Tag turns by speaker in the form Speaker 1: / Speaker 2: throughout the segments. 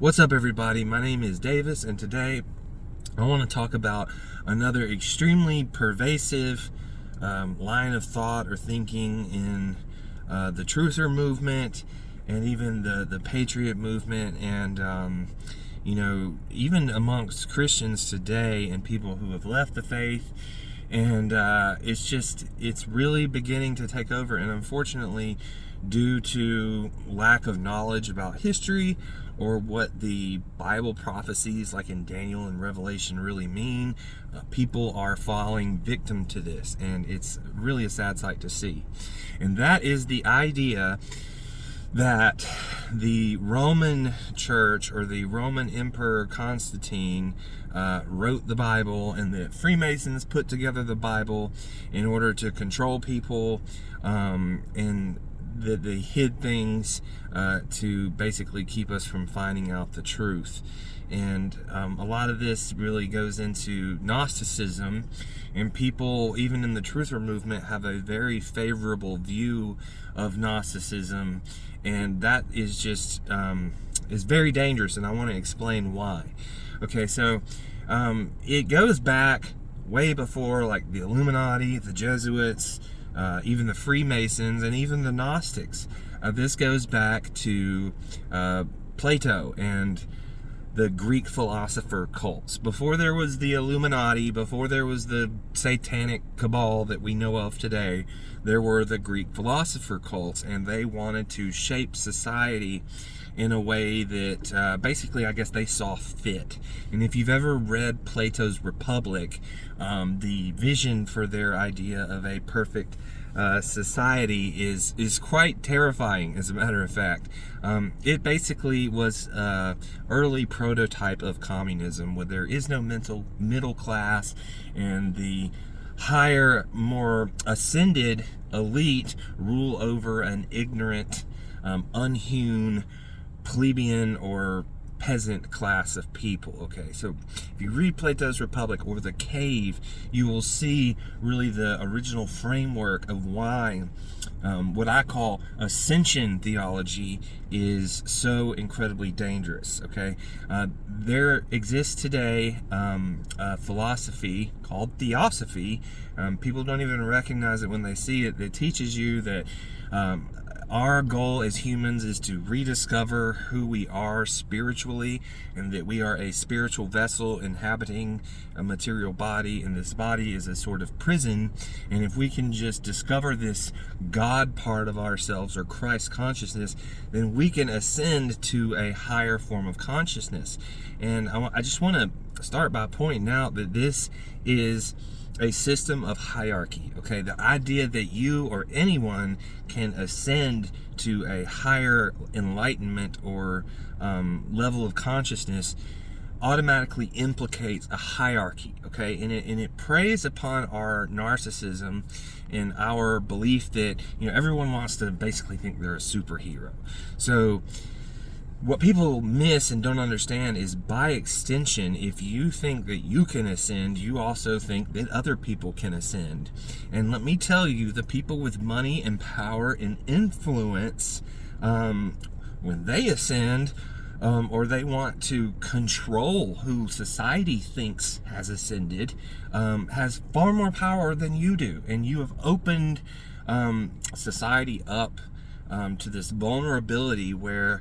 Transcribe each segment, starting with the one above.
Speaker 1: What's up, everybody? My name is Davis, and today I want to talk about another extremely pervasive line of thought or thinking in the truther movement and even the patriot movement, and even amongst Christians today and people who have left the faith. And it's really beginning to take over, and unfortunately, due to lack of knowledge about history or what the Bible prophecies like in Daniel and Revelation really mean, people are falling victim to this, and it's really a sad sight to see. And that is the idea that the Roman Church or the Roman Emperor Constantine wrote the Bible, and that Freemasons put together the Bible in order to control people, and that they hid things to basically keep us from finding out the truth. And a lot of this really goes into Gnosticism, and people, even in the truther movement, have a very favorable view of Gnosticism, and that is just is very dangerous, and I want to explain why. Okay, so it goes back way before, like the Illuminati, the Jesuits, even the Freemasons, and even the Gnostics. This goes back to Plato and the Greek philosopher cults. Before there was the Illuminati, before there was the satanic cabal that we know of today, there were the Greek philosopher cults, and they wanted to shape society in a way that basically, I guess, they saw fit. And if you've ever read Plato's Republic, the vision for their idea of a perfect society is quite terrifying, as a matter of fact. It basically was an early prototype of communism, where there is no middle class, and the higher, more ascended elite rule over an ignorant, unhewn plebeian or peasant class of people. Okay, so if you read Plato's Republic or The Cave, you will see really the original framework of why what I call ascension theology is so incredibly dangerous. Okay, there exists today a philosophy called theosophy. People don't even recognize it when they see it. That teaches you that our goal as humans is to rediscover who we are spiritually, and that we are a spiritual vessel inhabiting a material body, and this body is a sort of prison. And if we can just discover this God part of ourselves, or Christ consciousness, then we can ascend to a higher form of consciousness. And I just want to start by pointing out that this is a system of hierarchy. Okay, the idea that you or anyone can ascend to a higher enlightenment or level of consciousness automatically implicates a hierarchy. Okay, and it preys upon our narcissism and our belief that everyone wants to basically think they're a superhero. So what people miss and don't understand is, by extension, if you think that you can ascend, you also think that other people can ascend. And let me tell you, the people with money and power and influence, when they ascend, or they want to control who society thinks has ascended, has far more power than you do. And you have opened society up to this vulnerability where,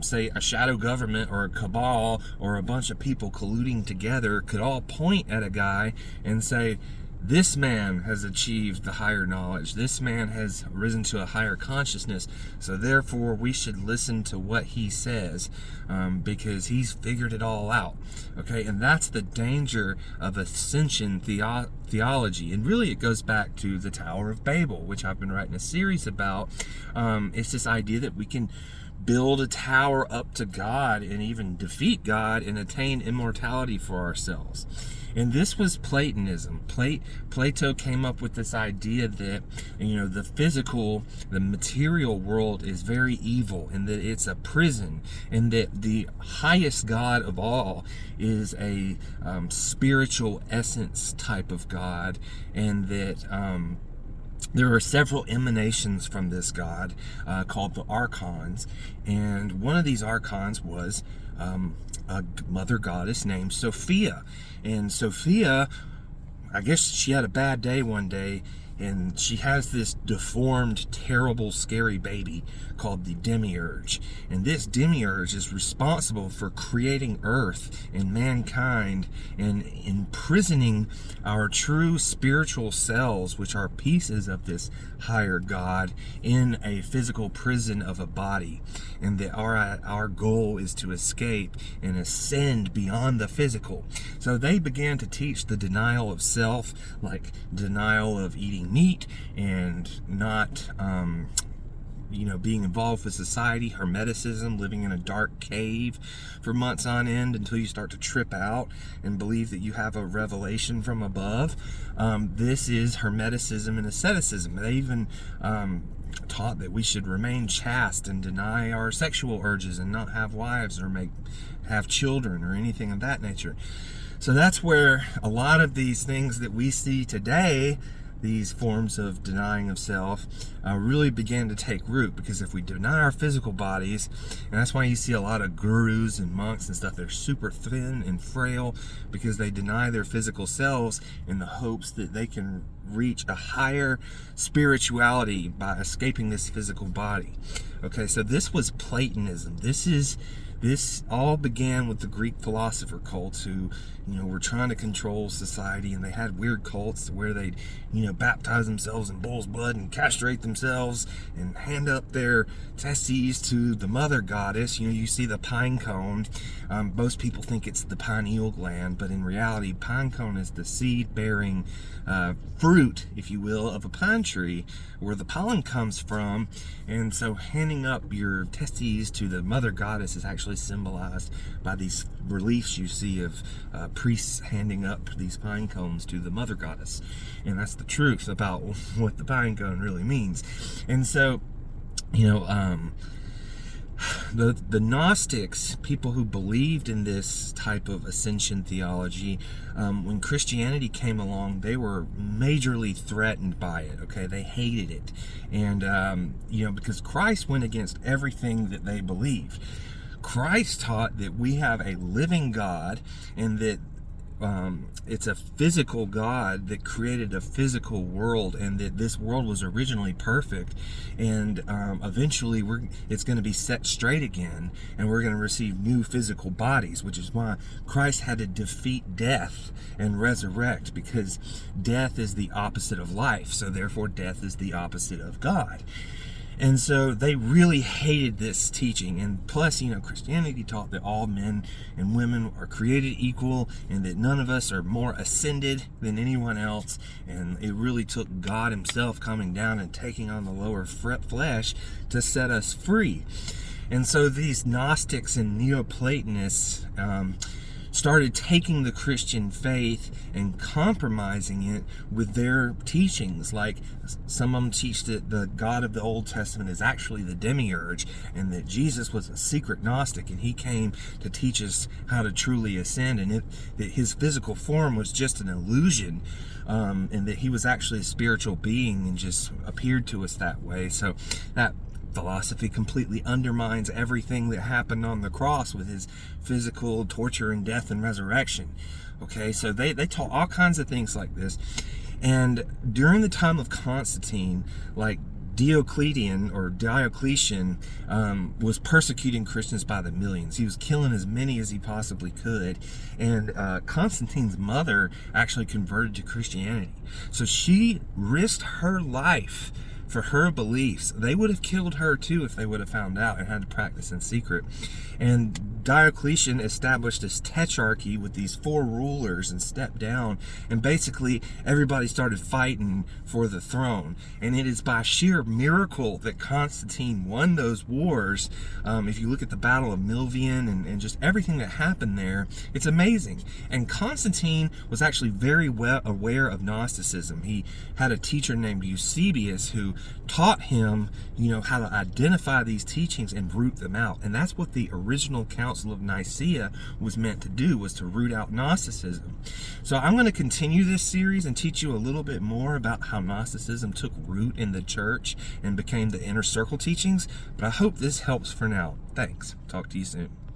Speaker 1: say, a shadow government or a cabal or a bunch of people colluding together could all point at a guy and say, this man has achieved the higher knowledge, this man has risen to a higher consciousness, so therefore we should listen to what he says, because he's figured it all out. Okay, and that's the danger of ascension theology. And really it goes back to the Tower of Babel, which I've been writing a series about. It's this idea that we can build a tower up to God and even defeat God and attain immortality for ourselves. And this was Platonism. Plato came up with this idea that the physical, the material world is very evil, and that it's a prison, and that the highest God of all is a spiritual essence type of God, and that there were several emanations from this god called the archons, and one of these archons was a mother goddess named Sophia. And Sophia, I guess she had a bad day one day, and she has this deformed, terrible, scary baby called the demiurge. And this demiurge is responsible for creating Earth and mankind and imprisoning our true spiritual selves, which are pieces of this higher God, in a physical prison of a body. And that our goal is to escape and ascend beyond the physical. So they began to teach the denial of self, like denial of eating meat and not being involved with society, hermeticism, living in a dark cave for months on end until you start to trip out and believe that you have a revelation from above. This is hermeticism and asceticism. They even taught that we should remain chaste and deny our sexual urges and not have wives or have children or anything of that nature. So that's where a lot of these things that we see today, these forms of denying of self, really began to take root. Because if we deny our physical bodies, and that's why you see a lot of gurus and monks and stuff, they're super thin and frail because they deny their physical selves in the hopes that they can reach a higher spirituality by escaping this physical body. Okay, so this was Platonism. This all began with the Greek philosopher cults who, were trying to control society, and they had weird cults where they'd, baptize themselves in bull's blood and castrate themselves and hand up their testes to the mother goddess. You see the pine cone. Most people think it's the pineal gland, but in reality, pine cone is the seed-bearing fruit, if you will, of a pine tree where the pollen comes from. And so handing up your testes to the mother goddess is actually symbolized by these reliefs you see of priests handing up these pine cones to the mother goddess. And that's the truth about what the pine cone really means. And so, the Gnostics, people who believed in this type of ascension theology, when Christianity came along, they were majorly threatened by it. Okay, they hated it, and because Christ went against everything that they believed. Christ taught that we have a living God, and that it's a physical God that created a physical world, and that this world was originally perfect, and eventually it's going to be set straight again, and we're going to receive new physical bodies, which is why Christ had to defeat death and resurrect, because death is the opposite of life, so therefore death is the opposite of God. And so they really hated this teaching. And plus, Christianity taught that all men and women are created equal, and that none of us are more ascended than anyone else. And it really took God himself coming down and taking on the lower flesh to set us free. And so these Gnostics and Neoplatonists started taking the Christian faith and compromising it with their teachings. Like, some of them teach that the God of the Old Testament is actually the demiurge, and that Jesus was a secret Gnostic, and he came to teach us how to truly ascend, and that his physical form was just an illusion, and that he was actually a spiritual being and just appeared to us that way. So that philosophy completely undermines everything that happened on the cross with his physical torture and death and resurrection. Okay, so they taught all kinds of things like this. And during the time of Constantine, like Diocletian was persecuting Christians by the millions. He was killing as many as he possibly could. And Constantine's mother actually converted to Christianity. So she risked her life for her beliefs. They would have killed her too if they would have found out and had to practice in secret. And Diocletian established this tetrarchy with these 4 rulers and stepped down, and basically everybody started fighting for the throne. And it is by sheer miracle that Constantine won those wars. If you look at the Battle of Milvian and just everything that happened there, it's amazing. And Constantine was actually very well aware of Gnosticism. He had a teacher named Eusebius who taught him, how to identify these teachings and root them out. And that's what the original council Council of Nicaea was meant to do, was to root out Gnosticism. So I'm going to continue this series and teach you a little bit more about how Gnosticism took root in the church and became the inner circle teachings, but I hope this helps for now. Thanks. Talk to you soon.